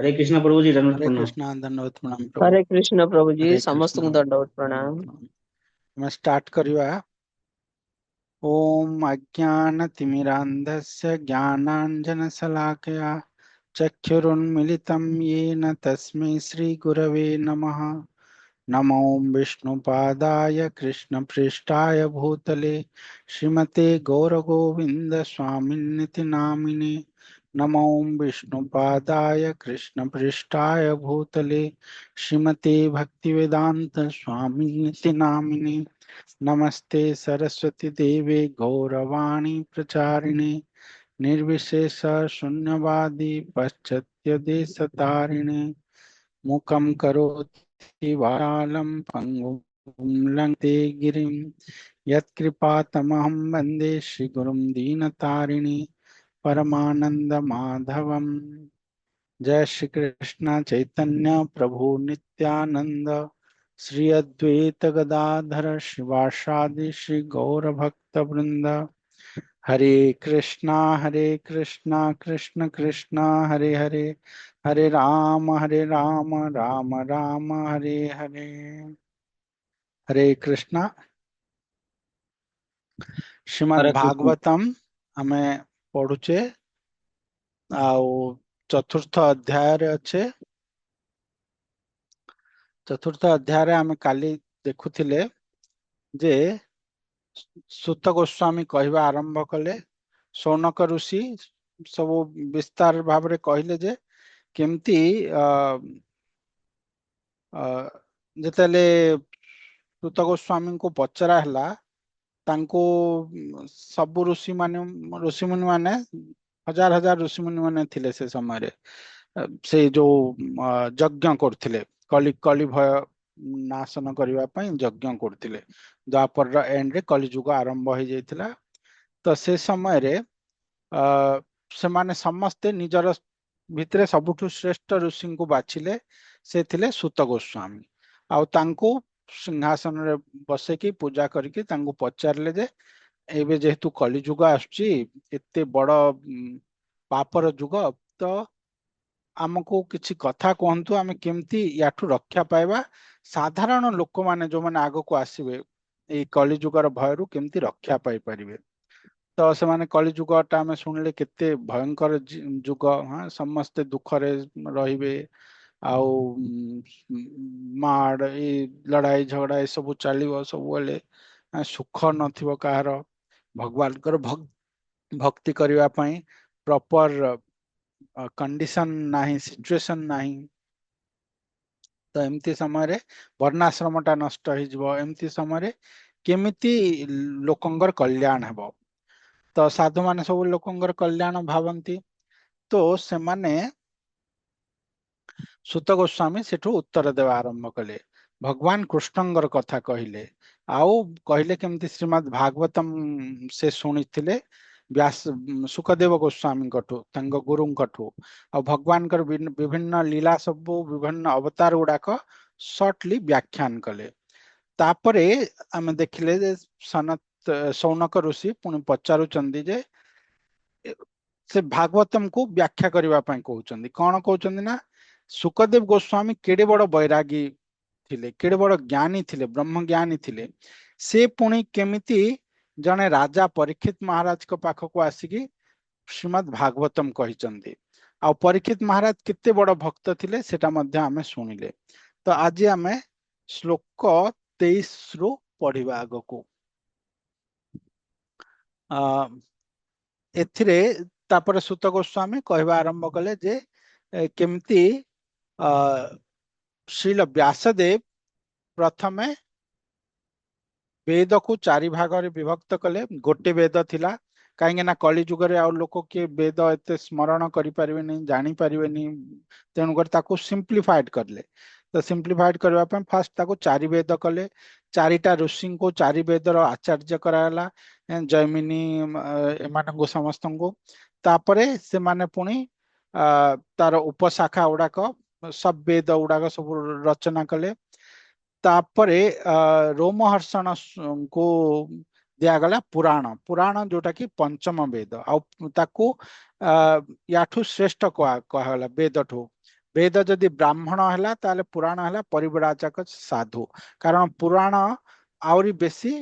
हरे कृष्णा प्रभु जी, दंडवत हरे प्रणाम। कृष्णा दंडवत प्रणाम प्रभु। हरे कृष्ण प्रभु जी, हरे समस्त कृष्णा दंडवत दंडवत प्रणाम। प्रणाम। मैं स्टार्ट करिवा। ओम अज्ञानतिमिरान्धस्य ज्ञानाञ्जनशलाकया चक्षुरुन्मिलितं येन तस्मै श्रीगुरवे नमः। नमो विष्णुपादाय कृष्णपृष्ठाय भूतले श्रीमते गौरगोविन्द स्वामिन्निति नामिने। नमो विष्णुपादाय कृष्णपृष्ठाय भूतले श्रीमते भक्तिवेदांत स्वामिन्निति नामिने। नमस्ते सरस्वती देवे गौरवाणी प्रचारिणे निर्विशेष शून्यवादी पाश्चात्य देशतारिणे। मुखं करोति वाचालं पङ्गुं लङ्घयते गिरिं यत्कृपातमहं वन्दे श्रीगुरुं दीनतारिणि परमानन्दमाधवम्। जय श्री कृष्ण चैतन्य प्रभु नित्यानंद श्री अद्वैत गदाधर शिवासादि श्री गौर भक्त वृंद। हरे कृष्णा कृष्ण कृष्णा हरे हरे, हरे राम राम राम हरे हरे। हरे कृष्णा। श्रीमद् हरे कृष्ण। भागवतम आमे पढ़ुचे आउ चतुर्थ अध्याय रे अच्छे। चतुर्थ अध्याय रे आमे काली देखुथिले जे सूत गोस्वामी कहवा आरंभ कले। शौनक ऋषि सब विस्तार भाव रे कहले जे केमती जेतेले सूत गोस्वामी को पचरा हला तांको सब ऋषि मुनि माने हजार हजार ऋषि मुनि माने थिले से समय रे। से जो यज्ञ करथिले कली कली भय नाशन करबा पई यज्ञ करथिले। द्वापर एंड रे कली युग आरंभ हो जाइथिला। तो से समय रे से माने समस्ते निजर भितरे सबुठु श्रेष्ठ ऋषि को बाछिले। से थिले सूत गोस्वामी। आउ तांको सिंहासन रे बसेकी पूजा करके तांको पचारले जे एबे जेहेतु कली युग आसुची एते बड़ पापर युग, तो आमको किछि कथा कहंतु आमे केमती याठु रक्षा पाइबा। साधारण लोक माने जो माने आगो को आसीबे एई कली युगर भयरु केमती रक्षा पाई परिबे। तो से माने कली युगटा आमे सुनले केते भयंकर युग। हाँ, समस्ते दुखरे रहिबे। आउ माड़ ए लड़ाई झगड़ा ए सब चलिबो सबले। सुख नथिबो काହାର। भगवान कर भक्ति करबा पई प्रॉपर कंडीशन नाही, सिचुएशन नाही। तो एमती समय रे वर्णाश्रमटा नष्ट हो जिवो। एमती समय रे केमिति लोकंगर कल्याण हेबो। तो साधु माने सब लोकंगर कल्याण भावंती। तो से माने सुत गोस्वामी सेठू उत्तर देवा आरंभ कले। भगवान कृष्णंगर कथा कहले। आउ कहले केमती श्रीमद् भागवतम से शुणिथिले व्यास सुखदेव गोस्वामी कठू तांग गुरु कठू। आ भगवान कर विभिन्न लीला सब विभिन्न अवतार गुड़ाक शॉर्टली व्याख्यान कले। तापरे आमे देखिले जे सनत सौनक ऋषि पुनि पचारुचंदी जे से भागवतम को व्याख्या करबा पई कहउचंदी। कोन कहउचंदी ना सुखदेव गोस्वामी केडे बड़ बैरागी थिले, केडे बड़ ज्ञानी थिले, ब्रह्म ज्ञानी थिले। से पुणी केमिति जने राजा परीक्षित महाराज को पाख को आसिकी श्रीमद् भागवतम कहिचंदी। आ परीक्षित महाराज कितने बड़ भक्त थिले सेटा मध्य आमे सुनिले। तो आज आमे श्लोक 23 रु पढ़िबा आगको। आ एथिरे तापर सुत गोस्वामी कहवा आरंभ कले जे केमती अ श्रील व्यासदेव प्रथमे वेद को चारि भाग रे विभक्त कले। गोटे वेद थिला कहीं ना कली जुग रे आउ लोक के वेद एते स्मरण करि परिबे नहीं, जानि परिबे नहीं। तेणु कर ताको सिंप्लीफाइड करले। तो सिंप्लीफाइड करबा पे फास्ट ताको चारि वेद कले। चारिटा ऋषि को चारि वेद रो आचार्य कराला। जैमिनी एमानंगो समस्तंगो। तापरे से माने पुणी तार उपशाखा उडाक सब वेद उडाक सब रचना कले। तापरे रोमहर्षण को दियागला पुराण। पुराण जोटा कि पंचम वेद। ताकू याठू श्रेष्ठ कहला वेद ठू। वेद जदि ब्राह्मण है ताले पुराण है परिव्राजक साधु। कारण पुराण आउरी बेसी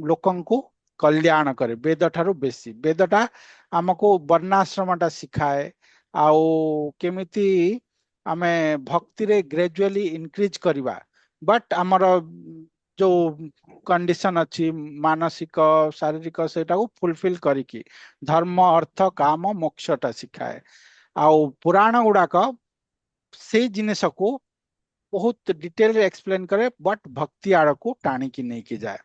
लोकंकु कल्याण करे वेद ठारू बेसी। वेदटा आमको वर्णाश्रमटा शिखाए आउ केमिति आमे भक्ति रे ग्रेजुअली इंक्रीज करवा। बट आमर जो कंडीशन अच्छी मानसिक शारीरिक सेटा को फुलफिल करिकी धर्म अर्थ काम मोक्षटा शिखाए। आउ पुराण गुड़ाक से जिनिस को बहुत डिटेल रे एक्सप्लेन करे बट भक्ति आड़ को टाणी की नहीं की जाए।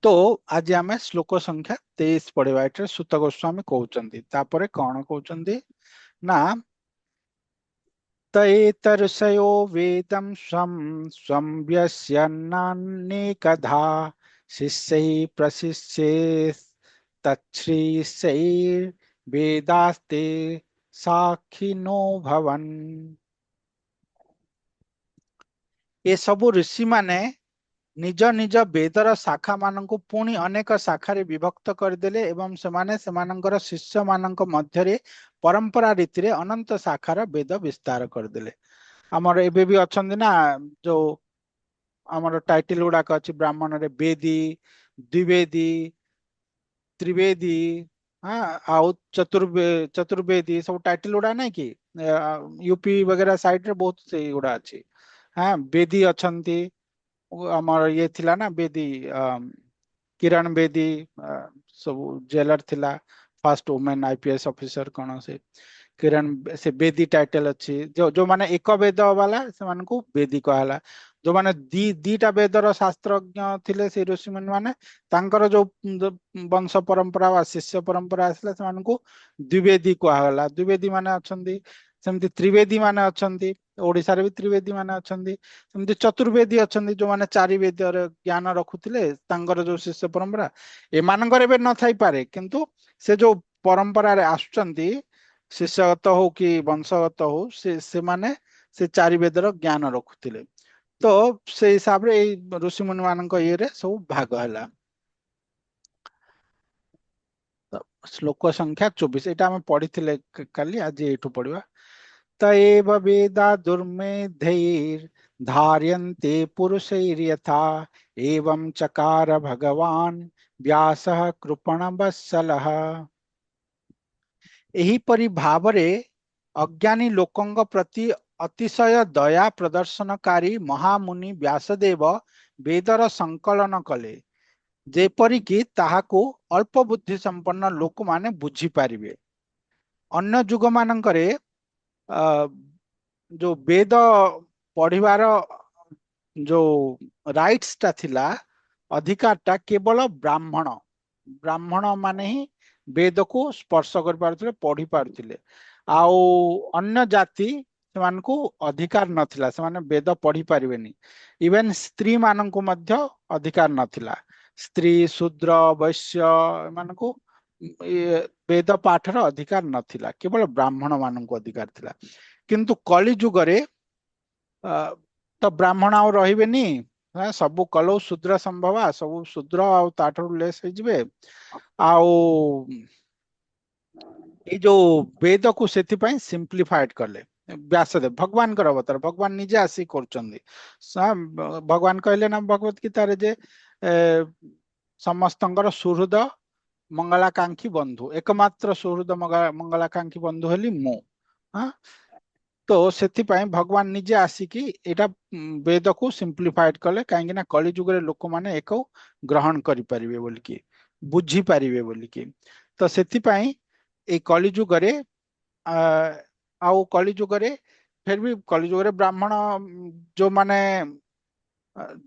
तो आज आम श्लोक संख्या 23 पढ़ा। एट सुत गोस्वामी कहते तापर कौन कहते ना तैतऋषयो वेदं स्वं स्वं व्यस्यन्नानेकधा शिष्यैः प्रशिष्येत् तच्छ्रीशैर्वेदास्ते साक्षिनो भवन्। ये सबु ऋषि माने निज निज वेदर शाखा मानक पुणी अनेक शाखारे विभक्त करदेले एवं सेमाने सेमानंकर शिष्य मानक मध्यरे परंपरा रीति रे अनंत शाखार वेद विस्तार करदेले। आमर एबे भी अछंदी ना जो आमर टाइटल गुड़ाक अच्छी ब्राह्मण रे वेदी द्विवेदी त्रिवेदी हाँ आउ चतुर्वेदी सब टाइटल गुड़ा नहीं कि यूपी वगैरह साइड रे बहुत से गुड़ा अच्छी। हाँ वेदी अछंती आमर ये थिला ना बेदी किरण बेदी सब जेलर थिला फर्स्ट वुमेन आईपीएस ऑफिसर कौन से किरण से बेदी टाइटल अच्छी। जो माने एक वेद वाला से मानकु बेदी कहला। जो माने दीटा वेदर शास्त्रज्ञ थिले से ऋषि मुनि माने तांकर जो वंश परंपरा वा शिष्य परंपरा आसला से मानकु द्विवेदी कहला। द्विवेदी माने अछंती सेमती त्रिवेदी माने अछंती ओडिसा रे भी त्रिवेदी माने अछंती सेमती चतुर्वेदी अछंती जो माने चारि वेदर ज्ञान रखुथिले तांकर जो शिष्य परंपरा एमानकर एबे न थाई पारे किंतु से जो परंपरा रे आसुचंती शिष्यगत हो कि वंशगत हो से माने से चारि वेदर ज्ञान रखुथिले। तो से हिसाब रे ऋषि मुनि मानक ये रे सब भाग हला। श्लोक संख्या 24 एटा हम पढ़ी काली आज एठु पढ़िबा। तएव वेदा दुर्मेधैर् धार्यन्ते पुरुषैर्यथा एवं चकार भगवान व्यासः कृपणवत्सलः। एही परि भावरे अज्ञानी लोकंग प्रति अतिशय दया प्रदर्शनकारी महामुनि व्यासदेव वेदर संकलन कले जेपरिकी ताहाको अल्प बुद्धि संपन्न लोक माने बुझी पारिबे। अन्य जुग मानंकरे जो वेद पढ़िबार जो राइट्स टा थिला अधिकार टा केवल ब्राह्मण ब्राह्मण माने ही वेद को स्पर्श कर पारुथिले पढ़ी पारुथिले। आउ अन्य जाति सेमानकु अधिकार नथिला सेमाने वेद पढ़ी पारिबेनी। इवन स्त्री मानंकु मध्य अधिकार नथिला। स्त्री शूद्र वैश्य मानकु वेद पाठर अधिकार नथिला केवल ब्राह्मण मानंकु अधिकार थिला। किंतु कली जुगरे तो ब्राह्मण आउ रहिबेनी सबु कलौ शूद्र संभवा सबु शूद्र आउ ताठरु लेस होइजिबे। आउ ये जो वेद को सेति पई सिंप्लीफाइड करले व्यासदेव भगवान कर अवतार भगवान निजे आसी करचंदी। भगवान कहले ना भगवत गीता रे जे समस्तंकर सुहृद मंगलाकांक्षी बंधु एकमात्र सुहृद मंगलाकांक्षी बंधु हेली मु। हाँ तो सेथिपाई भगवान निजे आसिकी एटा वेद को सिंप्लीफाइड कले कहीं ना कली जुग लोक माने एक ग्रहण करि परिबे बोलिकी बुझी पारिबे बोलिकी। तो सेथिपाई ए कली जुगरे आउ कली जुगरे फिर भी कली जुगरे ब्राह्मण जो माने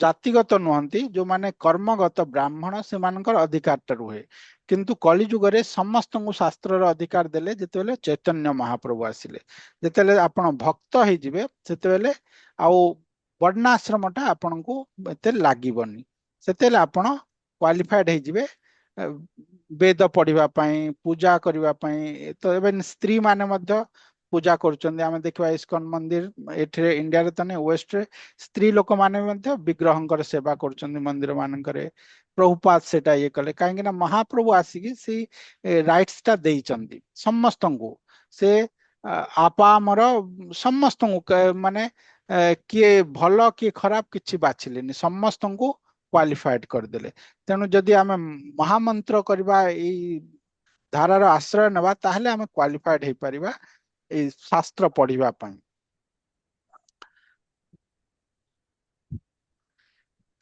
जातिगत नुहंती जो माने कर्मगत ब्राह्मण से मानकर अधिकार टा रुहे। किंतु कली जुगरे समस्त को शास्त्र अधिकार देले जेतेबेले चैतन्य महाप्रभु आसिले जेतेबेले आपण भक्त हे जिवे सेतेबेले आउ वर्णाश्रमटा आपण को एते लागिबनी सेतेबेले आपण क्वालिफाइड हे जिवे वेद पढ़िबा पई पूजा करिबा पई। तो एबे स्त्री माने मध्य पूजा करछन्ते आमे देखबा इस्कन मंदिर एठरे इंडिया रे तने वेस्ट रे स्त्री लोक माने मध्य विग्रहंकर सेवा करछन्ते मंदिर मानकरे। प्रभुपाद सेटा ये कले कहीं ना महाप्रभु आसिकी से राइट्स टा देइचंदी समस्तंको से आपामर समस्त माने किए भल किए खराब किछि बाछिलेनी समस्त को क्वालिफाइड करदेले। तेणु जदि आम महामंत्र करबा धारार आश्रय नेबा ताहले आम क्वालिफाइड हो पारिबा ए शास्त्र पढ़िबा पई।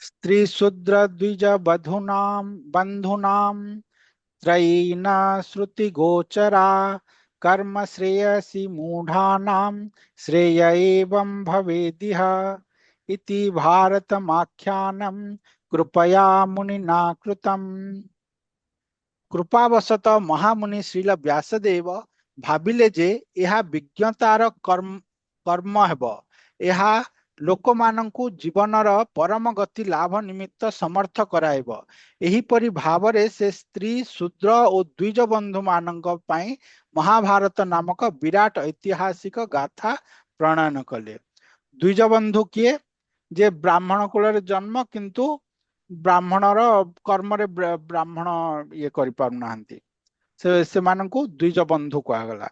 स्त्री शूद्र द्विज बंधुनाम त्रयीन श्रुति गोचरा कर्म श्रेयसी मूढ़ानाम श्रेय एवं भवेदिह इति भारतमाख्यानं कृपया मुनिना कृतम्। कृपावशत महामुनि श्रील व्यासदेव भाविले जे यह विज्ञतार कर्म हेब, यह लोकमानंकु जीवनर परम गति लाभ निमित्त समर्थ कराइब। एहिपरि भावरे से स्त्री शूद्र और द्विज बंधु मानंक पई महाभारत नामक विराट ऐतिहासिक गाथा प्रणयन कले। द्विज बंधु किए जे ब्राह्मण कुल जन्म किंतु ब्राह्मणर कर्म ब्राह्मण ये करि पारुनाहांती से मानंकु द्विज बंधु कहगला।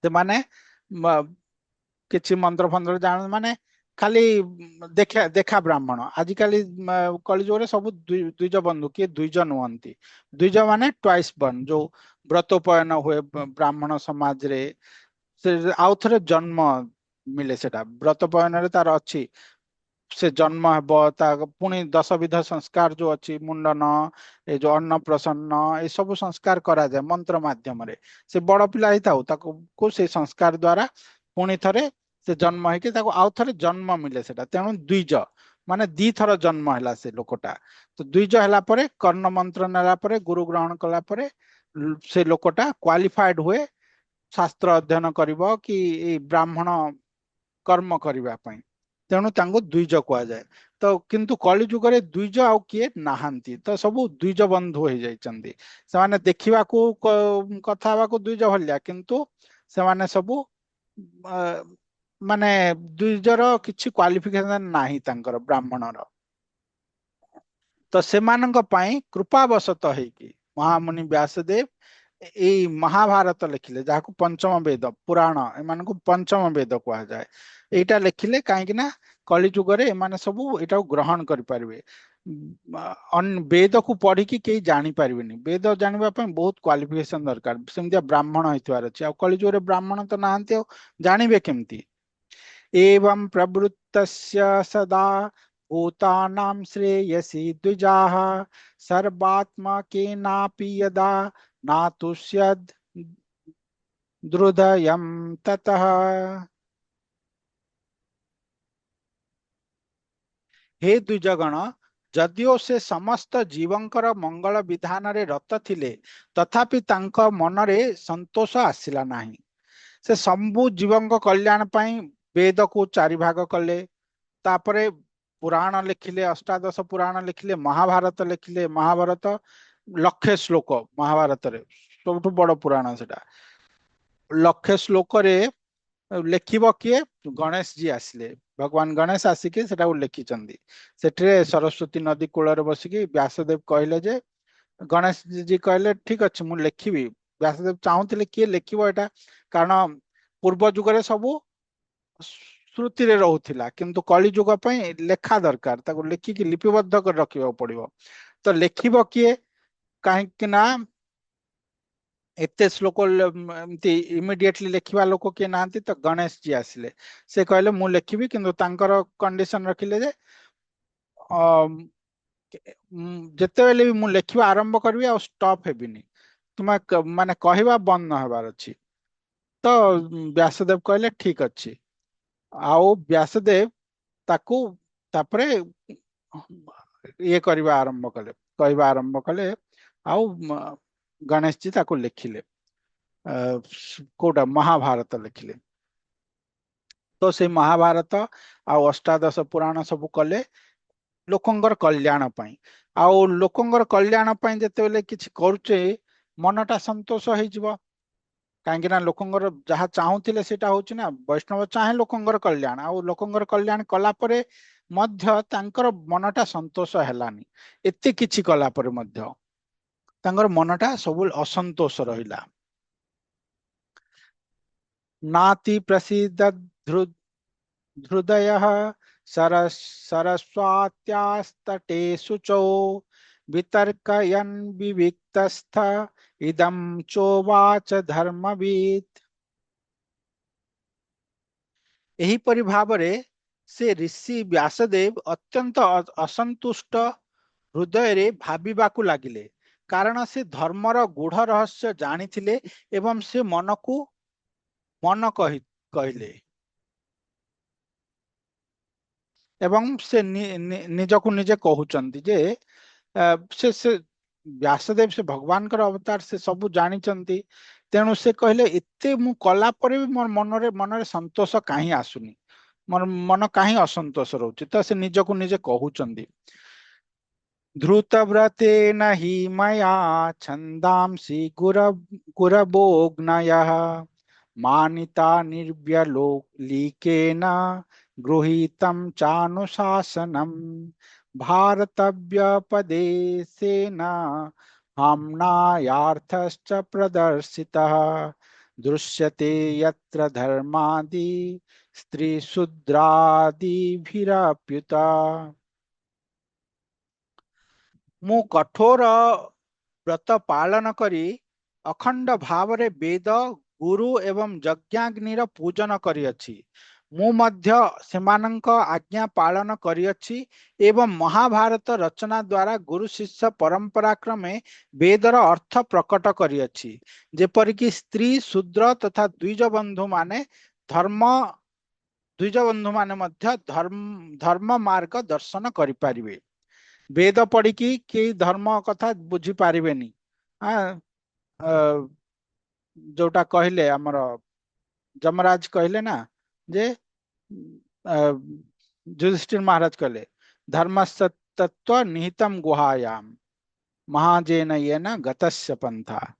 से माने किछि मंत्र फंत्र जान माने खाली देखा देखा ब्राह्मण आजिकाली कलिजुग सब द्विज बंधु किए द्विज नुहंती। द्विज माने ट्वाइस बर्न जो व्रतोपयन हुए ब्राह्मण समाज रे से आउ थरे जन्म मिले सेटा व्रतोपयन रे तार अछि से जन्म हेब पुणी 10 विध संस्कार जो अच्छी मुंडन ए जो अन्न प्रसन्न ये सब संस्कार करा जाए मंत्र माध्यम रे। से बड़ पिला ही थाउ ताको को से संस्कार द्वारा पुणी थरे से जन्म है कि ताको आउ थरे जन्म मिले सेटा। तेणु द्विज माने दी थर जन्म हैला से लोकटा। तो द्विज हैला परे कर्ण मंत्र नेला परे गुरु ग्रहण कला परे से लोकटा क्वालिफाइड हुए शास्त्र अध्ययन करिवो कि ए ब्राह्मण कर्म करिवा पई। तेणु तांको द्विज कुआ जाए। तो किंतु कलि जुग रे द्विज आउ किए नाहांती तो सबु द्विज बंधु हो जाइचंदी। से माने देखिबा को कथा बा को द्विज भलिया किंतु से माने सबु माने द्विजर किछि क्वालिफिकेशन नाही तांकर ब्राह्मणर। तो सेमानंक पई कृपावशत हेकी महामुनि व्यासदेव एई महाभारत लिखिले जाहाको पंचम वेद पुराण एमानकु पंचम वेद कुआ जाए। एटा लिखिले काहेकि ना कलि जुगरे एमाने सबु एटा ग्रहण करि पारिबे। वेद को पढ़ी कि केही जानि पारिबेनी। वेद जानिबा पई बहुत क्वालिफिकेशन दरकार सेमितिया ब्राह्मण होइतवार अछि। आ कलि जुगरे ब्राह्मण तो नाहंती आ जानिबे केमती। एवं प्रवृत्तस्य सदा भूतानां श्रेयसी द्विजाः सर्वात्मकेनापि यदा नातुष्यद् द्रुदयं ततः। हे द्विजगण जदिओ से समस्त जीवंकर मंगल विधान रे रत थिले तथापि तांको मनरे संतोष आसिला नाही। से संबु जीवंक कल्याण पई वेद को चारि भाग कले तापरे पुराण लिखिले अष्टादश पुराण लिखिले महाभारत लिखिले। महाभारत लक्षे श्लोक महाभारत रे सबठु बड़ पुराण सेटा। लक्षे श्लोक रे लेखिब किए गणेश जी आसिले भगवान गणेश आसिके सेटा लिखिचंदी। सेठरे सरस्वती नदी कूल बसिकी व्यासदेव कहले जे गणेश जी कहले ठीक अच्छे मु लेखिबी। व्यासदेव चाहूले किए लेखिब एटा कारण पूर्व जुगरे सबू श्रुति रे रहुथिला किंतु कलि जुग पई लेखा दरकार ताको लेखिकी लिपिबद्ध कर रखिबा पड़िबो। तो लेखिब किए काहेकि ना एते श्लोक एमती इमिडिएटली लेखिबा लोक किए नांती तो गणेश जी आसिले। से कहले मु लेखिबी किंतु तांकर कंडीशन रखिले जे जेतेबेले भी मु लेखिबा आरंभ करबी आ स्टॉप हेबिनी तुम माने कहवा बंद न हबार अछि। तो व्यासदेव कहले ठीक अच्छी। आओ व्यासदेव ताकू तापरे ये करबा आरंभ कले कहवा आरंभ कले। आओ गणेश जी ताकू लिखिले कोटा महाभारत लिखिले। तो से महाभारत आ अष्टादश पुराण सब कले लोकंगर कल्याण पई। आओ लोकंगर कल्याण पई जेतेबेले किछि करूचे मनटा संतोष हो जिवो। काहेकि ना लोकंगर जहाँ चाहूले सेटा होची ना वैष्णव चाहे लोकंगर कल्याण आ लोकंगर कल्याण कला परे मध्य तांकर मनटा संतोष हेलानी। एते किछि कला परे मध्य तांकर मनटा सब असंतोष रहिला। नाति प्रसीद हृदयः सरस्वात्यास्तटे शुचौ वितर्कयन् विविक्तस्थ इदं चोवाच धर्मवित्। एहीपरि भावरे से ऋषि व्यासदेव अत्यंत असंतुष्ट हृदय रे भाबिबाकू लागिले, कारण से धर्मर गूढ़ रहस्य जानिथिले एवं से मन को मन कहले एवं से निजକୁ ନିଜେ କହୁଛନ୍ତି ଯେ से व्यासदेव से भगवान कर अवतार से सब जानिचंती, तेणु से कहले एते मु कला परे भी मोर मनरे मनरे संतोष काहे आसुनी, मोर मन काहे असंतोष रहउची। तो से निजକୁ ନିଜେ कहुचंती धृतव्रतेन हि मया छन्दांसि गुरवोऽग्नयः मानिता निर्व्यलोलीकेन गृहीतं चानुशासनम् भारतव्यपदेशेन हमनायार्थश्च प्रदर्शितः दृश्यते यत्र धर्मादि स्त्रीशूद्रादिभिरप्युता। मु कठोर व्रत पालन करी अखंड भावरे वेद गुरु एवं यज्ञाग्निर पूजन करिअछि। मु मध्य सेमानंक आज्ञा पालन करिअछि एवं महाभारत रचना द्वारा गुरु शिष्य परंपरा क्रमे वेदर अर्थ प्रकट करिअछि, जेपरिक स्त्री शूद्र तथा द्विज बंधु माने धर्म द्विज बंधु माने मध्य धर्म मार्ग दर्शन करिपारिबे। वेद पढ़ी कि धर्म कथा बुझी पारिबेनी। हाँ, जोटा कहले हमर जमराज कहले ना जे अ, युधिष्ठिर महाराज कहले धर्मस्य तत्व निहितम गुहायाम महाजेन येन गतस्य पंथा।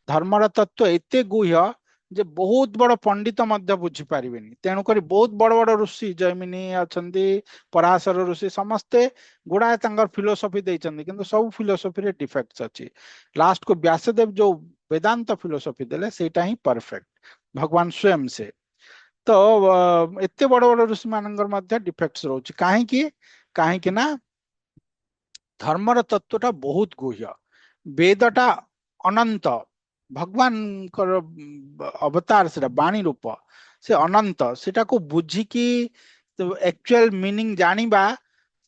धर्मर तत्व एते गुह्य जे बहुत बड़ पंडित मध्य बुझी पारिबेनी, तेणु करी बहुत बड़ बड़ ऋषि जैमिनी अछंती, पराशर ऋषि समस्ते गुड़ाए तांकर फिलोसफी देइचंदी, किंतु सब फिलोसफी रे डिफेक्ट्स अछि। लास्ट को व्यासदेव जो वेदांत फिलोसफी देले सेटा ही परफेक्ट भगवान स्वयं से। तो एते बड़ बड़ ऋषि मानकर मध्य डिफेक्ट्स रहउची काहे कि ना धर्मर तत्वटा बहुत गुह्य, वेदटा अनंत, भगवान अवतार से वाणी रूप से अनंत, सेटा को बुझिकी एक्चुअल मीनिंग जानिबा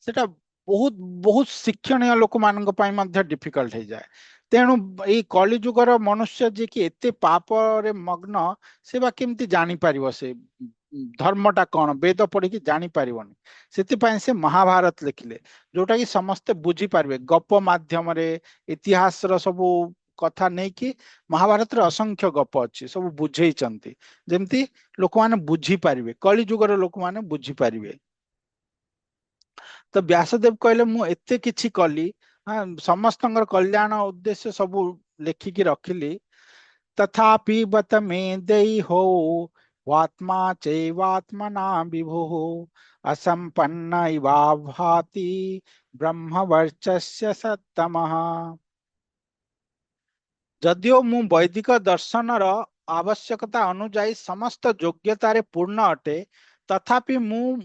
सेटा बहुत बहुत शिक्षणीय लोक मान डिफिकल्ट हो जाए। तेणु ये कली जुगर मनुष्य जे कि एते पाप रे मग्न से बा केमती जानी पारिबो से धर्मटा कौन वेद पढ़ी जानी पारिबनी। से से महाभारत लिखिले जोटा कि समस्ते बुझी पारिबे गप माध्यम रे इतिहास रो सब कथा नहीं कि महाभारत रे असंख्य गप अच्छी सब बुझेइचंती जेमती लोक माने बुझी पारिबे, कली जुगर लोक माने बुझी पारिबे। तो व्यासदेव कहले मु एते किछि कली, हाँ, समस्तंकर कल्याण उद्देश्य सब लेखिकी रखिली, तथापि बत मे देहि हो वात्मा चैवात्मना विभुः असंपन्न इवा भाति ब्रह्मवर्चस्य सत्तमः। जदियो मु वैदिक दर्शनर आवश्यकता अनुଯାयी समस्त योग्यतारे पूर्ण अटे, तथापि मु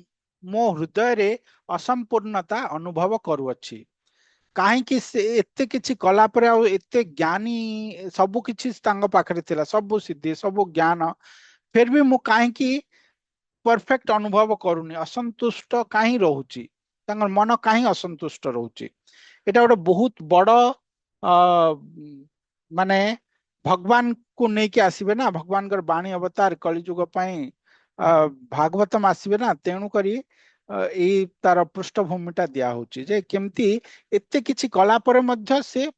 मो हृदय रे असंपूर्णता अनुभव करूअछि। काहेकि से एते किछि कला परे आ एते ज्ञानी सब किछि तांग पाखरे थिला, सब सिद्धि सब ज्ञान, फिर भी मु काहेकि परफेक्ट अनुभव करूनी, असंतुष्ट काहे रहूची, तांगर मन काहे असंतुष्ट रहूची। एटा गोटे बहुत बड़ माने भगवान को लेके आसीबे ना, भगवान कर बाणी अवतार कलिजुग पई भागवतम आसीबे ना, तेणु करी एई तार पृष्ठभूमिटा दिया होची जे केमती एते किछि कला परे मध्य से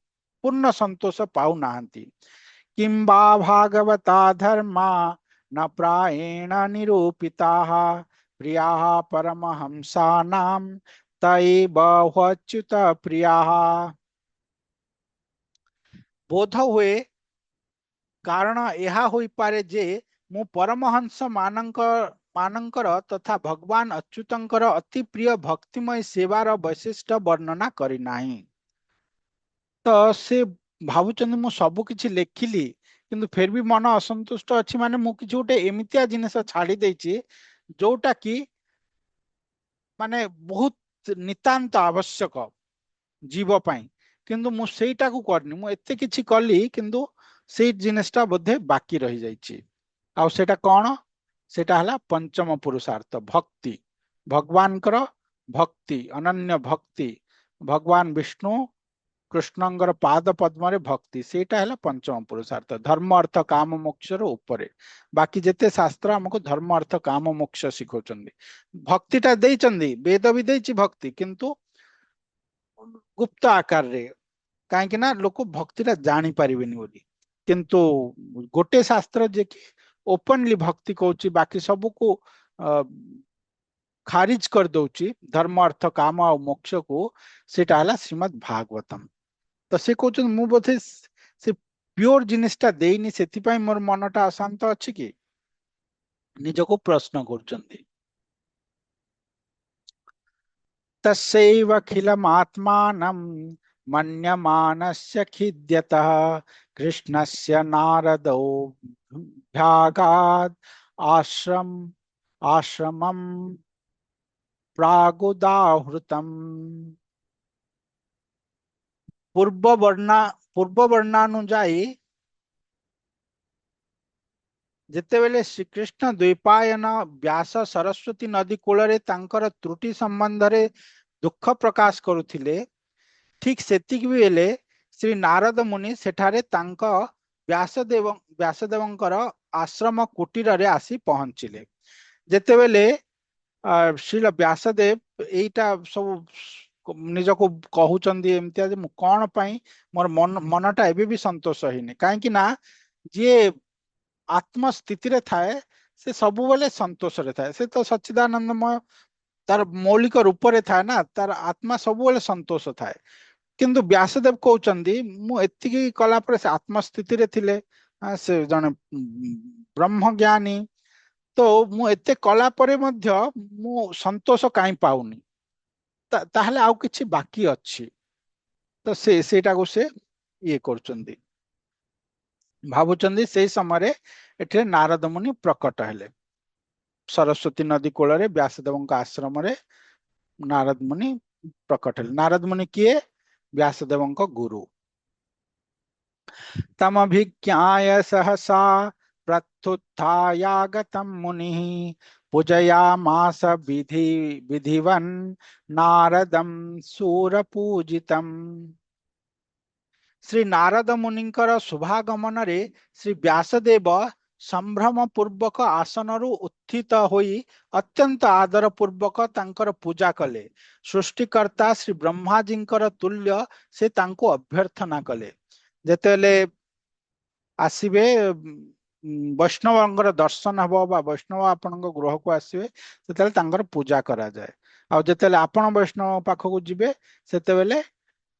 पूर्ण संतोष पाउ नाहंती। किंबा भागवता धर्मा न प्रायेण निरूपिताः प्रियाः परमहंसानां तये बहुच्युत प्रियाः। बोध हुए कारण यह होई पारे जे मु परमहंस मानंकर तथा भगवान अच्युतंकर अति प्रिय भक्तिमय सेवार वैशिष्ट वर्णना करी नाही। तो से भावुचंद मु सब किछि लेखिली किंतु फिर भी मन असंतुष्ट अच्छी माने मु किछि गोटे एमितिया जिनिस छाड़ी देछि जोटा कि माने बहुत नितांत आवश्यक जीव पाई, किंतु मु सेटा को करनी मु एते किछि कली किंतु सेई जिनिसटा बोधे बाकी रही जाइछि। आउ सेटा कौन, सेटा हला पंचम पुरुषार्थ भक्ति, भगवान कर भक्ति, अनन्य भक्ति, भगवान विष्णु कृष्णंगर पाद पद्म भक्ति, सेटा है पंचम पुरुषार्थ। धर्म अर्थ काम मोक्ष ऊपर बाकी जेते शास्त्र हमको धर्म अर्थ काम मोक्ष शिखौचंदी, भक्तिटा देइचंदी, वेद भी देइछि भक्ति किंतु गुप्त आकार रे, कहीं ना लोक भक्तिटा जानी पारिबेनी बोली। किंतु गोटे शास्त्र जे कि ओपनली भक्ति कहूची, बाकी सब को खारिज कर दउची धर्म अर्थ काम और मोक्ष को, सेटा हला श्रीमद् भागवतम। तो से कहते मु बोधे से प्योर जिनिसटा देइनी, सेति मोर मनटा अशांत अछि कि निजको प्रश्न करचंदी। तस्यैवखिलमात्मानं मन्यमानस्य खिद्यतः कृष्णस्य नारदो भ्यागात् आश्रम आश्रमं प्रागुदाहृतम्। पूर्व वर्णानुजाई जेतेबेले श्रीकृष्ण द्वैपायन व्यास सरस्वती नदी कूल त्रुटि संबंध रे दुख प्रकाश करुथिले, ठीक सेतिक बेले श्री नारद मुनि सेठारे तांक व्यासदेवंकर आश्रम कुटीर रे आसी पहुंचिले। जेतेबेले श्रील व्यासदेव एटा सब निजको कहउचंदी एमतिया जे कौन पाई मोर मनटा एबे भी संतोष हिने, काहे ना जे आत्म स्थिति रे थाए से सबु बेले संतोष रे थाए, से तो सच्चिदानंदमय तार मौलिक रूप रे थाए ना, तार आत्मा सबु बेले संतोष थाए। किंतु व्यासदेव कहउचंदी मु एतिकी कला पर से आत्म स्थिति रे थिले, से जने ब्रह्म ज्ञानी, तो मु एते कला परे मध्य मु संतोष काई पाउनी, ताहले आउ किछि बाकी अछि। तो सेटा को से ये करचंदी भावुचंदी। से समय एठे नारद मुनि प्रकट हेले सरस्वती नदी कूल रे व्यासदेव आश्रम रे नारद मुनि प्रकट हेले। नारद मुनि किए, व्यासदेव गुरु। तमभिज्ञाय सहसा प्रत्युत्थायागतं मुनिः पूजयामास विधिवन् नारदं सूरपूजितम्। श्री नारद मुनिंकर शुभागमन रे श्री व्यासदेव संभ्रम पूर्वक आसन रु उत्थित होई अत्यंत आदर पूर्वक तांकर पूजा कले। सृष्टिकर्ता श्री ब्रह्माजींकर तुल्य से तांको अभ्यर्थना कले। जेतेले आसीबे वैष्णवंगर दर्शन हबो बा वैष्णव आपनक गृह को आसीबे, सेतेले तांकर पूजा करा जाए। आ जेतेले आपण वैष्णव पाखक जिबे सेतेबेले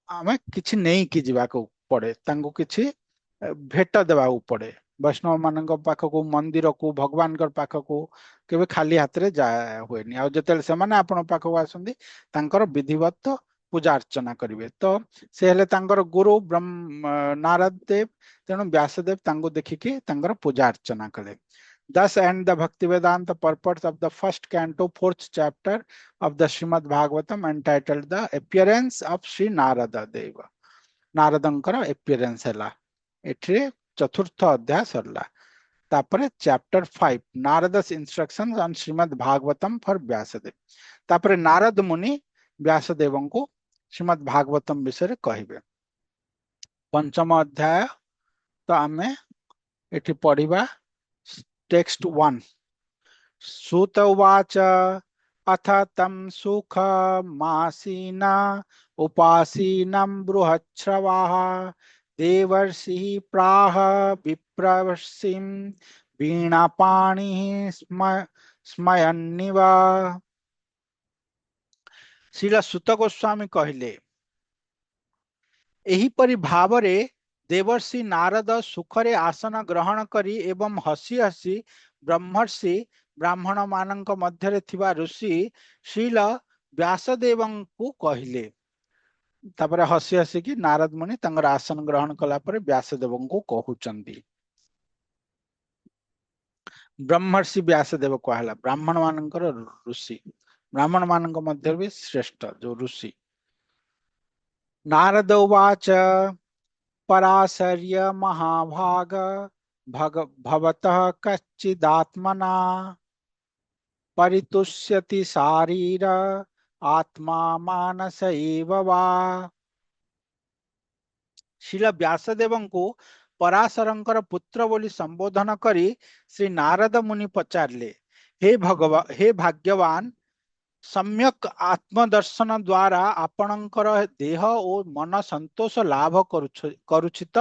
आमे किछि नहीं कि जीवाको पड़े, तांको किछि भेट देवाको पड़े। वैष्णव मानक पाखक मंदिर को भगवान पाखक केबे खाली हाथ रे जा हुएनी। आ जेतेले सेमाने आपण पाखक आसंदी तांकर विधिवत पूजा अर्चना करिवे। तो से हेले तांकर गुरु ब्रह्म नारद देव, तेणु व्यासदेव तांको देखिकी तांकर पूजा अर्चना कले। Thus end the Bhaktivedanta purport of the first canto, fourth chapter of the Srimad Bhagavatam, entitled The Appearance of Sri Narada Deva. नारदंकर appearance हैला एठरे चतुर्थ अध्याय सरला। तापरे chapter 5 Narada's instructions on Srimad Bhagavatam for Vyasadeva. तापरे नारद मुनि व्यासदेव को श्रीमद् भागवतम विषय कहिबे। पंचम अध्याय तो आमे एठी पढ़िबा। टेक्स्ट 1 सूत उवाच अथ तं सुखमासीना उपासीनं बृहच्छ्रवाः देवर्षिः प्राह विप्रवर्षिं वीणापाणिः स्मयन्निव। श्रील सुत गोस्वामी कहले, एहिपरि भावरे देवर्षि नारद सुखरे आसन ग्रहण करी एवं हसी हसी ब्रह्मर्षि ब्राह्मण मानक मध्यरे थिबा ऋषि श्रील व्यासदेवं को कहले। तापर हसी हसी कि नारद मुनि तंगर आसन ग्रहण कला पर व्यासदेवं को कहउचंदी। ब्रह्मर्षि व्यासदेव कहला ब्राह्मण मानकर ऋषि ब्राह्मण मानक मध्य भी श्रेष्ठ जो ऋषि। नारद उवाच पराशर्य महाभाग भवतः कच्चिदात्मना परितुष्यति शारीर आत्मा मानस एव वा। ଶିଳ ବ୍ୟାସଦେବଙ୍କୁ ପରାଶରଙ୍କର ପୁତ୍ର ବୋଲି ସମ୍ବୋଧନ କରି ଶ୍ରୀ ନାରଦ ମୁନି ପଚାରିଲେ, ହେ ଭାଗ୍ୟବାନ, ସମ୍ୟକ୍ ଆତ୍ମଦର୍ଶନ ଦ୍ୱାରା ଆପଣଙ୍କର ଦେହ ଓ ମନ ସନ୍ତୋଷ ଲାଭ କରୁଛି ତ?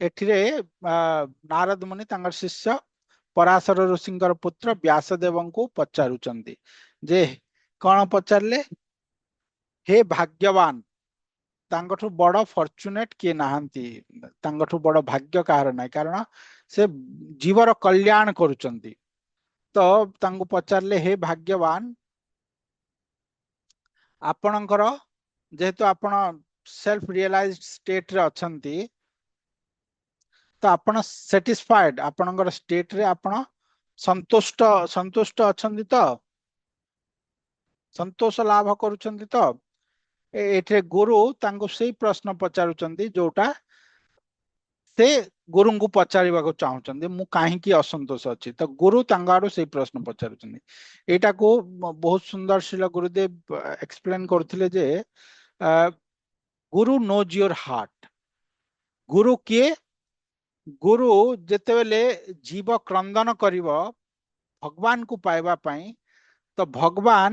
ଏଠିରେ ନାରଦ ମୁନି ତାଙ୍କର ଶିଷ୍ୟ ପରାଶର ଋଷିଙ୍କର ପୁତ୍ର ବ୍ୟାସଦେବଙ୍କୁ ପଚାରୁଛନ୍ତି ଯେ କଣ ପଚାରିଲେ? ହେ ଭାଗ୍ୟବାନ, ତାଙ୍କଠୁ ବଡ ଫର୍ଚୁନେଟ କିଏ ନାହାନ୍ତି, ତାଙ୍କଠୁ ବଡ ଭାଗ୍ୟ କାହାର ନାହିଁ, କାରଣ ସେ ଜୀବର କଲ୍ୟାଣ କରୁଛନ୍ତି। ତ ତାଙ୍କୁ ପଚାରିଲେ, ହେ ଭାଗ୍ୟବାନ, ଆପଣଙ୍କର ଯେହେତୁ ଆପଣ ସେଲ୍ଫ ରିଏଲାଇଜ୍ଡ ଷ୍ଟେଟରେ ଅଛନ୍ତି, ତ ଆପଣ ସାଟିସ୍ଫାଏଡ, ଆପଣଙ୍କର ଷ୍ଟେଟରେ ଆପଣ ସନ୍ତୁଷ୍ଟ ଅଛନ୍ତି ତ? ସନ୍ତୋଷ ଲାଭ କରୁଛନ୍ତି ତ? ଏଠିରେ ଗୁରୁ ତାଙ୍କୁ ସେଇ ପ୍ରଶ୍ନ ପଚାରୁଛନ୍ତି ଯୋଉଟା ସେ ଗୁରୁଙ୍କୁ ପଚାରିବାକୁ ଚାହୁଁଛନ୍ତି, ମୁଁ କାହିଁକି ଅସନ୍ତୋଷ ଅଛି। ତ ଗୁରୁ ତାଙ୍କ ଆଡୁ ସେଇ ପ୍ରଶ୍ନ ପଚାରୁଛନ୍ତି। ଏଇଟାକୁ ବହୁତ ସୁନ୍ଦର ଶିଳ ଗୁରୁଦେବ ଏକ୍ସପ୍ଲେନ କରୁଥିଲେ ଯେ ଗୁରୁ ନୋଜ ୟୋର ହାର୍ଟ। ଗୁରୁ କିଏ? ଗୁରୁ ଯେତେବେଳେ ଜୀବ କ୍ରନ୍ଦନ କରିବ ଭଗବାନଙ୍କୁ ପାଇବା ପାଇଁ, ତ ଭଗବାନ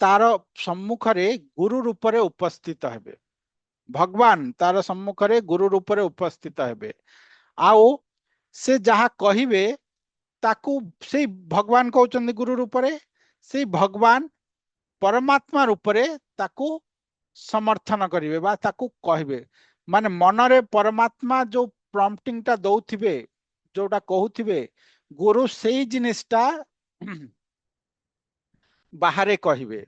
ତାର ସମ୍ମୁଖରେ ଗୁରୁ ରୂପରେ ଉପସ୍ଥିତ ହେବେ। ଭଗବାନ ତାର ସମ୍ମୁଖରେ ଗୁରୁ ରୂପରେ ଉପସ୍ଥିତ ହେବେ, ଆଉ ସେ ଯାହା କହିବେ ତାକୁ ସେଇ ଭଗବାନ କହୁଛନ୍ତି ଗୁରୁ ରୂପରେ, ସେଇ ଭଗବାନ ପରମାତ୍ମା ରୂପରେ ତାକୁ ସମର୍ଥନ କରିବେ ବା ତାକୁ କହିବେ। ମାନେ ମନରେ ପରମାତ୍ମା ଯୋଉ ପ୍ରମ୍ପଟିଂ ଟା ଦଉଥିବେ, ଯୋଉଟା କହୁଥିବେ, ଗୁରୁ ସେଇ ଜିନିସଟା ବାହାରେ କହିବେ।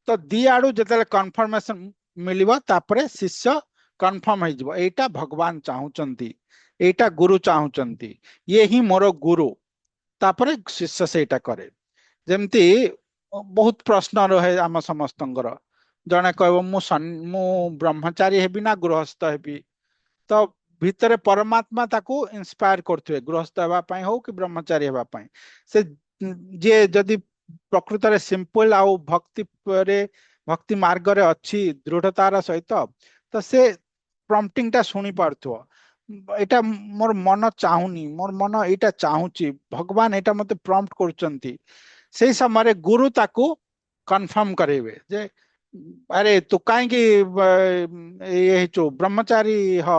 ତ ଦି ଆଡୁ ଯେତେବେଳେ କନଫର୍ମେସନ ମିଳିବ ତାପରେ ଶିଷ୍ୟ କନଫର୍ମ ହେଇଯିବ, ଏଇଟା ଭଗବାନ ଚାହୁଁଛନ୍ତି, ଏଇଟା ଗୁରୁ ଚାହୁଁଛନ୍ତି, ଇଏ ହିଁ ମୋର ଗୁରୁ। ତାପରେ ଶିଷ୍ୟ ସେଇଟା କରେ। ଯେମିତି ବହୁତ ପ୍ରଶ୍ନ ରହେ ଆମ ସମସ୍ତଙ୍କର। ଜଣେ କହିବ ମୁଁ ବ୍ରହ୍ମଚାରୀ ହେବି ନା ଗୃହସ୍ଥ ହେବି। ତ ଭିତରେ ପରମାତ୍ମା ତାକୁ ଇନ୍ସପାୟାର କରୁଥିବେ ଗୃହସ୍ଥ ହେବା ପାଇଁ ହଉ କି ବ୍ରହ୍ମଚାରୀ ହେବା ପାଇଁ। ସେ ଯିଏ ଯଦି ପ୍ରକୃତରେ ସିମ୍ପଲ ଆଉ ଭକ୍ତି ମାର୍ଗରେ ଅଛି ଦୃଢତାର ସହିତ, ତ ସେ ପ୍ରମ୍ପଟିଂ ଟା ଶୁଣି ପାରୁଥିବ, ଏଇଟା ମୋର ମନ ଚାହୁଁନି, ମୋର ମନ ଏଇଟା ଚାହୁଁଛି, ଭଗବାନ ଏଇଟା ମତେ ପ୍ରମ୍ପ୍ଟ କରୁଛନ୍ତି। ସେଇ ସମୟରେ ଗୁରୁ ତାକୁ କନଫର୍ମ କରେଇବେ ଯେ ଆରେ ତୁ କାହିଁକି ଇଏ ହେଇଛୁ, ବ୍ରହ୍ମଚାରୀ ହ,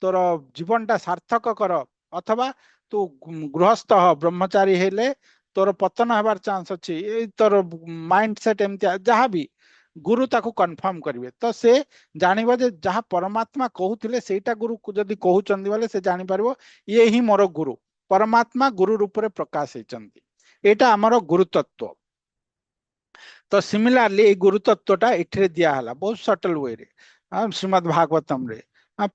ତୋର ଜୀବନଟା ସାର୍ଥକ କର, ଅଥବା ତୁ ଗୃହସ୍ଥ ହ, ବ୍ରହ୍ମଚାରୀ ହେଲେ ତୋର ପତନ ହେବାର ଚାନ୍ସ ଅଛି, ଏଇ ତୋର ମାଇଣ୍ଡ ସେଟ ଏମିତି, ଯାହାବି ଗୁରୁ ତାକୁ କନଫର୍ମ କରିବେ। ତ ସେ ଜାଣିବ ଯେ ଯାହା ପରମାତ୍ମା କହୁଥିଲେ ସେଇଟା ଗୁରୁ ଯଦି କହୁଛନ୍ତି ବୋଲେ ସେ ଜାଣିପାରିବ ଇଏ ହିଁ ମୋର ଗୁରୁ, ପରମାତ୍ମା ଗୁରୁ ରୂପରେ ପ୍ରକାଶ ହେଇଛନ୍ତି। ଏଇଟା ଆମର ଗୁରୁତତ୍ଵ। ତ ସିମିଲାରଲି ଏଇ ଗୁରୁତତ୍ଵଟା ଏଠିରେ ଦିଆହେଲା ବହୁତ ସଟଲ ୱେରେ ଶ୍ରୀମଦ୍ ଭାଗବତମରେ।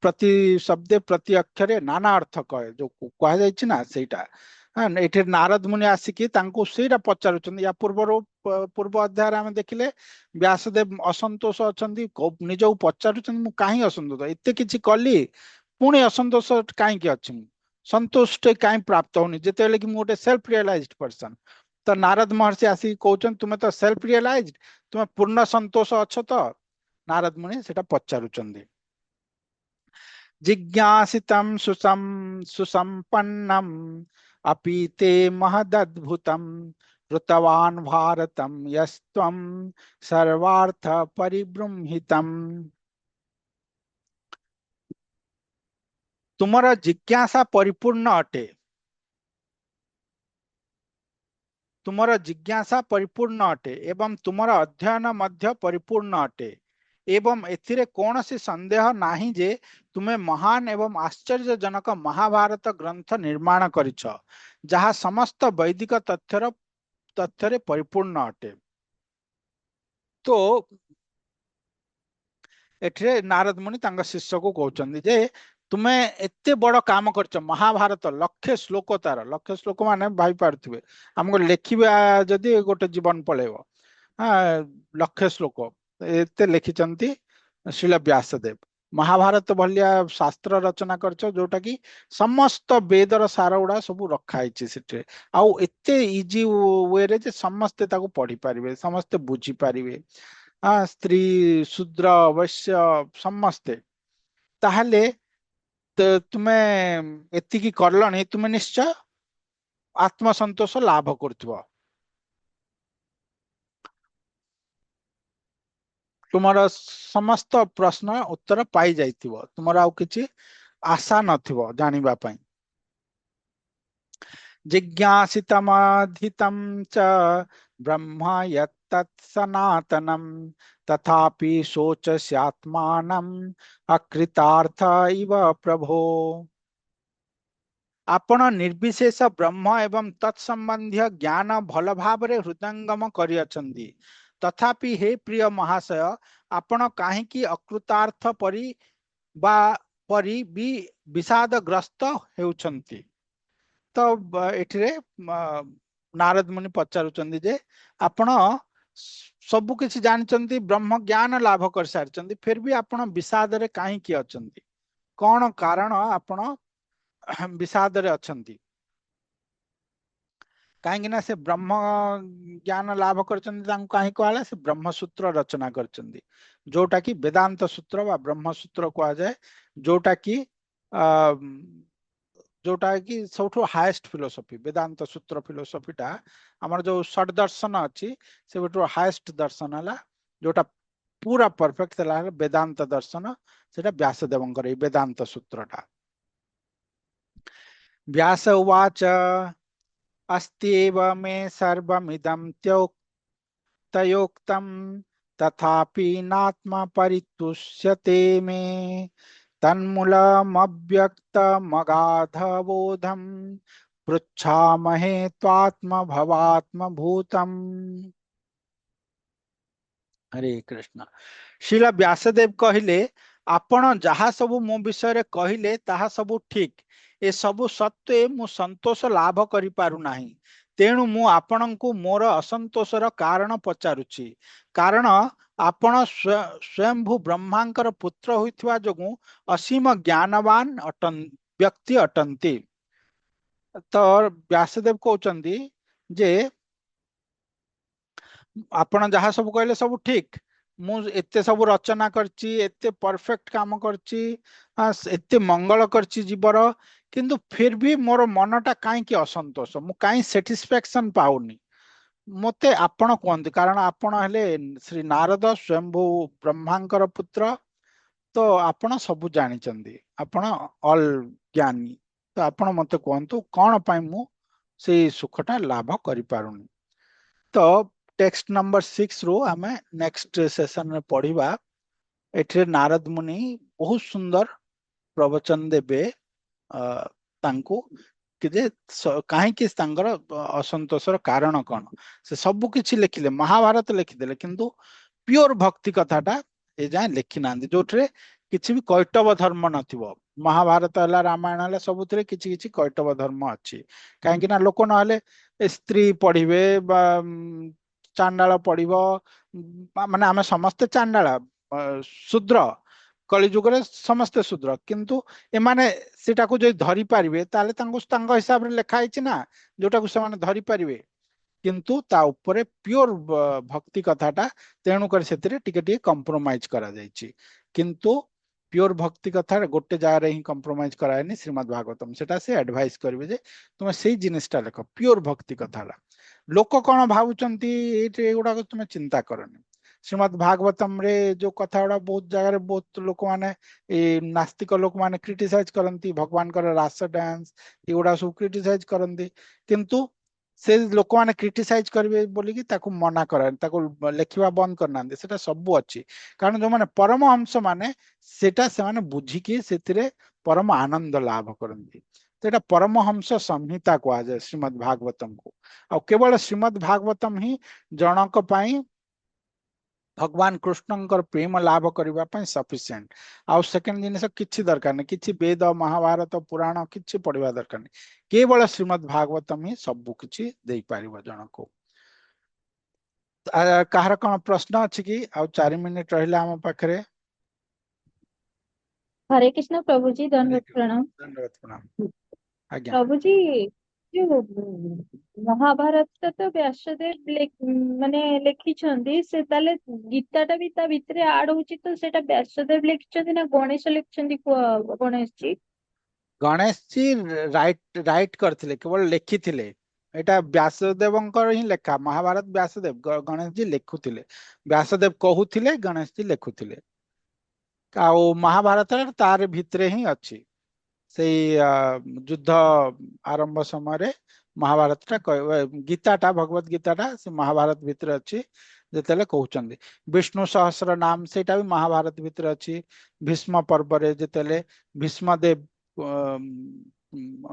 ପ୍ରତି ଶବ୍ଦେ ପ୍ରତି ଅକ୍ଷରେ ନାନା ଅର୍ଥ କହେ, ଯୋଉ କୁହାଯାଇଛି ନା ସେଇଟା। ଏଠି ନାରଦ ମୁନି ଆସିକି ତାଙ୍କୁ ସେଇଟା ପଚାରୁଛନ୍ତି। ୟା ପୂର୍ବରୁ ପୂର୍ବ ଅଧ୍ୟାୟରେ ଆମେ ଦେଖିଲେ ବ୍ୟାସଦେବ ଅସନ୍ତୋଷ ଅଛନ୍ତି, ନିଜକୁ ପଚାରୁଛନ୍ତି ମୁଁ କାହିଁ ଅସନ୍ତୋଷ, ଏତେ କିଛି କଲି ପୁଣି ଅସନ୍ତୋଷ କାହିଁକି ଅଛି, ମୁଁ ସନ୍ତୁଷ୍ଟ କାହିଁ ପ୍ରାପ୍ତ ହଉନି, ଯେତେବେଳେ କି ମୁଁ ଗୋଟେ ସେଲ୍ଫ ରିଏଲାଇଜ୍ଡ ପର୍ସନ। ତ ନାରଦ ମହର୍ଷି ଆସିକି କହୁଛନ୍ତି ତୁମେ ତ ସେଲ୍ଫ ରିଏଲାଇଜ୍ଡ, ତୁମେ ପୂର୍ଣ୍ଣ ସନ୍ତୋଷ ଅଛ ତ? ନାରଦ ମୁନି ସେଟା ପଚାରୁଛନ୍ତି। जिज्ञासितं सुसंपन्नम अपि ते महदद्भुतं कृतवान् भारतं यस्त्वं सर्वार्थ परिबृंहितम्। तुमरा जिज्ञासा परिपूर्ण अटे, तुमर जिज्ञासा परिपूर्ण अटे एवं तुमर अध्ययन मध्य परिपूर्ण अटे, एवं एथिरे कौनसी संदेह नाही जे तुमे महान एवं आश्चर्यजनक महाभारत ग्रंथ निर्माण करिछ, जहा समस्त वैदिक तथ्यरे परिपूर्ण अटे। तो एठिरे नारद मुनि तांग शिष्य को कहउचंदी जे ତୁମେ ଏତେ ବଡ କାମ କରିଛ ମହାଭାରତ ଲକ୍ଷେ ଶ୍ଲୋକ ତାର ଲକ୍ଷେ ଶ୍ଲୋକ ମାନେ ଭାବି ପାରୁଥିବେ ଆମକୁ ଲେଖିବା ଯଦି ଗୋଟେ ଜୀବନ ପଳେଇବ ହଁ ଲକ୍ଷେ ଶ୍ଲୋକ ଏତେ ଲେଖିଛନ୍ତି ଶ୍ରୀଲ ବ୍ୟାସଦେବ ମହାଭାରତ ଭଳିଆ ଶାସ୍ତ୍ର ରଚନା କରିଛ ଯୋଉଟା କି ସମସ୍ତ ବେଦର ସାର ଗୁଡା ସବୁ ରଖା ହେଇଛି ସେଠି ଆଉ ଏତେ ଇଜି ୱେରେ ଯେ ସମସ୍ତେ ତାକୁ ପଢି ପାରିବେ ସମସ୍ତେ ବୁଝିପାରିବେ ସ୍ତ୍ରୀ ଶୂଦ୍ର ବୈଶ୍ୟ ସମସ୍ତେ ତାହେଲେ ତୁମେ ଏତିକି କଲଣି ତୁମେ ନିଶ୍ଚୟ ଆତ୍ମସନ୍ତୋଷ ଲାଭ କରୁଥିବ ତୁମର ସମସ୍ତ ପ୍ରଶ୍ନ ଉତ୍ତର ପାଇ ଯାଇଥିବ ତୁମର ଆଉ କିଛି ଆଶା ନଥିବ ଜାଣିବା ପାଇଁ जिज्ञासितमधितं च ब्रह्म यत्तत् सनातनं तथापि शोचस्यात्मानम् अकृतार्थ इव प्रभो ଆପଣ ନିର୍ବିଶେଷ ବ୍ରହ୍ମ ଏବଂ ତତ୍ସମ୍ବନ୍ଧୀୟ ଜ୍ଞାନ ଭଲ ଭାବରେ ହୃଦୟଙ୍ଗମ କରିଅଛନ୍ତି ତଥାପି ହେ ପ୍ରିୟ ମହାଶୟ ଆପଣ କାହିଁକି ଅକୃତାର୍ଥ ପରି ବା ପରି ବି ବିଷାଦଗ୍ରସ୍ତ ହେଉଛନ୍ତି ତ ଏଠିରେ ନାରଦ ମୁନି ପଚାରୁଛନ୍ତି ଯେ ଆପଣ ସବୁ କିଛି ଜାଣିଛନ୍ତି ବ୍ରହ୍ମ ଜ୍ଞାନ ଲାଭ କରିସାରିଛନ୍ତି ଫିର ବି ଆପଣ ବିଷାଦରେ କାହିଁକି ଅଛନ୍ତି କଣ କାରଣ ଆପଣ ବିଷାଦରେ ଅଛନ୍ତି କାହିଁକି ନା ସେ ବ୍ରହ୍ମ ଜ୍ଞାନ ଲାଭ କରିଛନ୍ତି ତାଙ୍କୁ କାହିଁ କୁହାହେଲା ସେ ବ୍ରହ୍ମସୂତ୍ର ରଚନା କରିଛନ୍ତି ଯୋଉଟା କି ବେଦାନ୍ତ ସୂତ୍ର ବା ବ୍ରହ୍ମସୂତ୍ର କୁହାଯାଏ ଯୋଉଟା କି ଆ जोटा कि सबठु हाएस्ट फिलोसफी वेदांत सूत्र फिलोसफी टा हमर जो षड दर्शन अच्छी से हाएस्ट दर्शन है जोटा पूरा परफेक्ट है वेदांत दर्शन से व्यासदेव वेदांत सूत्रटा व्यास उवाच अस्त्येव मे सर्वमिदं त्योक्तम् तथापि नात्मा परितुष्यते मे तन्मूलमव्यक्तमगाधबोधं पृच्छामहे त्वात्मभवात्मभूतम् हरे कृष्ण श्रील व्यासदेव कहिले आपण जहा सबु मो विषय कहिले ताहा सबु ठीक ए सबु सत्वे मु संतोष लाभ करि पारु नाही तेणु मु आपणଙ୍କୁ मोर असंतोषर कारण पचारुछि कारण आपण स्वयंभू ब्रह्मांकर पुत्र होइथिवा जोगु असीम ज्ञानवान व्यक्ति अटंती तो व्यासदेव कहउचंदी जे आपण जहाँ सब कहले सब ठीक मु एते सब रचना करची एते परफेक्ट काम करची एते मंगल करची जीवर किंतु फिर भी मोर मनटा काई की असंतोष मु काई सेटिस्फेक्शन पाउनी मते आपण कहते कारण आपण हेले श्री नारद स्वयंभू ब्रह्मांकर पुत्र तो आपण सब जानी आपण ऑल ज्ञानी तो आपण मते कहतु कौन पाई मु से सुखटा लाभ करि पारुनी तो टेक्स्ट नंबर 6 रो आमे नेक्स्ट सेशन में पढ़िबा एठरे नारद मुनि बहुत सुंदर प्रवचन देबे तांको कि जे काहे कि तांगर असंतोषर कारण कोन से सब किछि लिखिले महाभारत लिखिदेले किंतु प्योर भक्ति कथाटा ए जाय लिखि नांदी जोठरे किछि भी कैटव धर्म नथिबो महाभारत हला रामायण हला सबुतरे किछि किछि कैटव धर्म अछि काहे कि ना लोक नहले स्त्री पढ़िबे बा चांडाल पढ़िबो माने आमे समस्त चांडाल शूद्र कली जुगरे समस्त शूद्र किंतु एमाने सेटाको जे धरि पारिबे ताले तांको तांको हिसाब रे लेखा हिची ना जोटाको से माने धरि पारिबे किंतु ता ऊपर प्योर भक्ति कथाटा तेणु कर सेतिरे टिके टिके कंप्रोमाइज करा जायछि किंतु प्योर भक्ति कथा गोटे जगह रे ही कंप्रोमाइज करायनी श्रीमद् भागवतम सेटा से एडवाइस करबे जे तुमे सेही जिनिसटा लेख प्योर भक्ति कथा लोक कौन भावुचंती एगुड़ा तुम चिंता करनी श्रीमद् भागवतम रे जो कथा गुड़ा बहुत जगह बहुत लोक माने नास्तिक लोक माने क्रिटिसाइज करती भगवान रास डांस एगुड़ा सब क्रिटिसाइज करती किंतु से लोक माने क्रिटिसाइज करेंगे बोलिकी ताकू मना कर लेखिबा बंद करना सेटा सब अच्छी कारण जो माने परम हंस माने सेटा से माने बुझिकी सेतिरे परम आनंद लाभ करती तो परमहंस संहिता कह जाए श्रीमद् भागवतम को आ केवल श्रीमद् भागवतम ही जनक पाई भगवान कृष्णंकर प्रेम लाभ करबा पई सफिशिएंट। आउ सेकंड जिनिस किछि दरकार नै, किछि वेद महाभारत पुराण किछि पढ़िबा दरकार नै, केवल श्रीमद् भागवतम ही सब किछि देई पारिबो जनको। कहार कोन प्रश्न अछि कि? आउ 4 मिनिट रहिला हम पाखरे। हरे कृष्ण प्रभु जी, हरे दंडवत कृष्ण, प्रणाम। धन्यवाद प्रणाम। आज्ञा। प्रभु जी, जो महाभारत तो व्यासदेव माने लिखिछंदी, से ताले गीताटा भी ता भितरे आड होची, तो सेटा व्यासदेव लिखिछंदी ना गणेश लिखिछंदी? गणेश जी गणेश जी राइट राइट करथिले, केवल लिखिथिले। एटा व्यासदेवंकर ही लेखा, महाभारत व्यासदेव, गणेश जी लिखुथिले। व्यासदेव कहूथिले, गणेश जी लिखुथिले। आउ महाभारत तार भितरे ही अच्छी से युद्ध आरंभ समय महाभारत गीताटा, भगवत गीताटा से महाभारत भितर अच्छी। जिते कहते विष्णु सहस्र नाम सेटा भी महाभारत भितर अच्छी। भीष्म पर्व रे जिते भीष्मदेव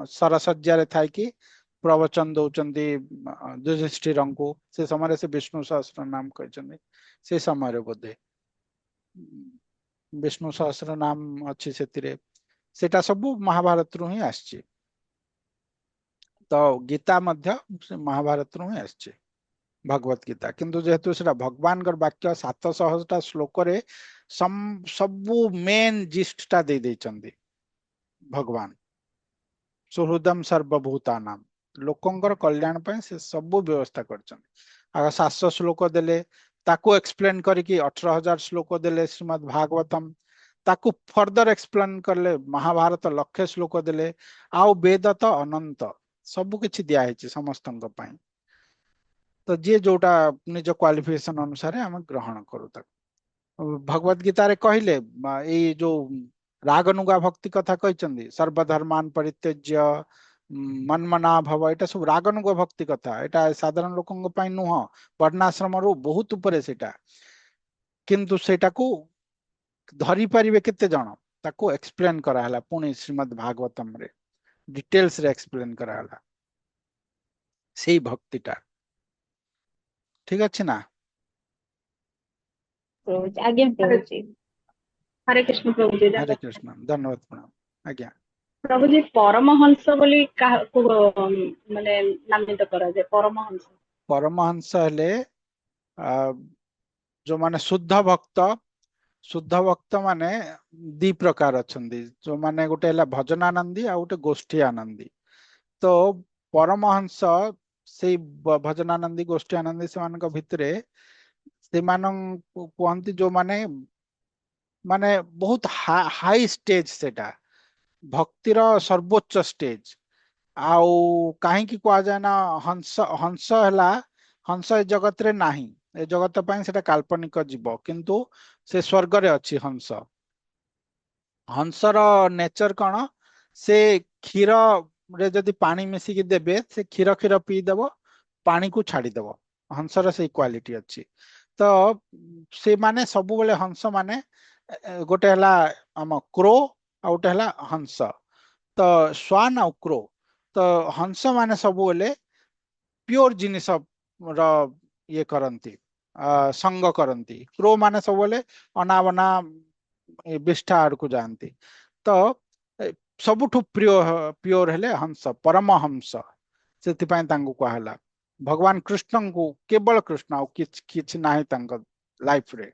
सरसज्जा थाई कि प्रवचन दौरान युधिष्ठिर को, से समय से विष्णु सहस्र नाम कहते, से समय बोधे विष्णु सहस्र नाम अच्छी से, सेटा सब महाभारत रु ही आसछि। तो गीता मध्य महाभारत रु ही आसछि, भगवत गीता। किंतु जेहेतु सेटा भगवान कर वाक्य 700 श्लोक रे सबु मेन जिस्ट दे देचंदी भगवान। सुहृदम सर्वभूतानाम, लोकंकर कल्याण पे से सब व्यवस्था करछन। अगर 700 श्लोक देले ताको एक्सप्लेन करिकी 18,000 श्लोक देले श्रीमद् भागवतम, ताकू फर्दर एक्सप्लेन करले महाभारत लक्ष्य श्लोक देले। आउ वेद तो अनंत, सब किछि दिया है समस्तंक पई। तो जे जोटा निज क्वालिफिकेशन अनुसार हम ग्रहण करू। भगवत गीता रे कहले ए जो रागनुगा भक्ति कथा कहचंदी, सर्वधर्मान परित्यज्य मनमना भव, एटा सब रागनुगा भक्ति कथा। एटा साधारण लोकंग पई नुह, वर्णाश्रम रो बहुत ऊपर सेटा। किंतु सेटा को धरी पारिबे केते जण, ताको एक्सप्लेन कराहला पुणी श्रीमद् भागवतम रे डिटेल्स रे एक्सप्लेन कराहला सेही भक्तिटा। ठीक अछि ना? प्रभु जी, आज्ञा प्रभु जी। हरे कृष्ण प्रभु जी, हरे धन्यवाद। कृष्ण, धन्यवाद प्रणाम। आज्ञा। प्रभु जी, परमहंस बोली काहाकू माने नामित करा जाय? परमहंस परमहंस हेले जो माने शुद्ध भक्त माने दी प्रकार अछंदी। जो माने गोटे हला भजनानंदी आ गोटे गोष्ठी आनंदी। तो परमहंस से भजनानंदी गोष्ठी आनंदी से मान भितरे से कहती जो माने माने बहुत हाई स्टेज, सेटा भक्तिर सर्वोच्च स्टेज। आउ कहीं कह जाए ना, हंस हंस है, हंस ए जगत रे नाही, ए जगत ପାଇଁ सेटा काल्पनिक जीव, किंतु से स्वर्ग रे अछि हंस। हंसर नेचर कौन? से क्षीर रे जदि पानी मिसिकी देबे, से क्षीर क्षीर पी देव, पानी को छाड़ीदेव। हंसर से क्वालिटी अच्छी। तो से माने सब बेले हंस माने गोटे हला आम क्रो आ गोटे हला हंस। तो स्वान आ क्रो, तो हंस माने सब बेले प्योर जिनिस र ये करंती, संग करंती। क्रो माने सब बेले अनावना विष्ठा आड़ को जानती। तो सबुठु प्योर हेले हंस, परमहंस। सेतिपाई तांको कहला भगवान कृष्ण को, केवल कृष्ण आ किछ किछ नाही तांको लाइफ रे,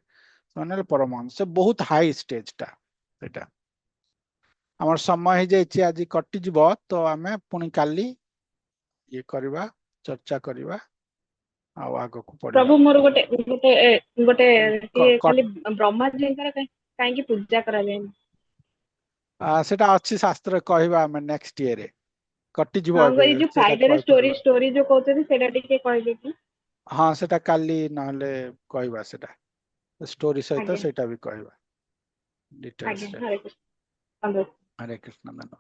माने परमहंस। से बहुत हाई स्टेज टा सेटा। हमर समय हो जाए आज कटि जीव, तो आमे पुणी काली ये करवा, चर्चा करवा आग को पढ़िया। प्रभु मोर गोटे गोटे गोटे खाली ब्रह्मा जी कहीं पूजा करा जाए? सेटा अच्छी शास्त्र कहवा आमे नेक्स्ट ईयर रे। कटि जीव हाँ, एबे ये जो सेटा फ्राइडे रे कहि स्टोरी परबा। स्टोरी जो कहते सेटा टिके कहले कि? हाँ, सेटा काली नहले कहवा, सेटा स्टोरी सहित आज्ञा सेटा भी कहवा आज्ञा। डिटेल्स रे। हरे कृष्ण। हरे कृष्ण। धन्यवाद।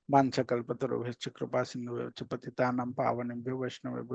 वांछकल्पतरुभ्यश्च कृपा सिन्धुभ्यश्च पतितानां पावनेभ्यो वैष्णवेभ्यो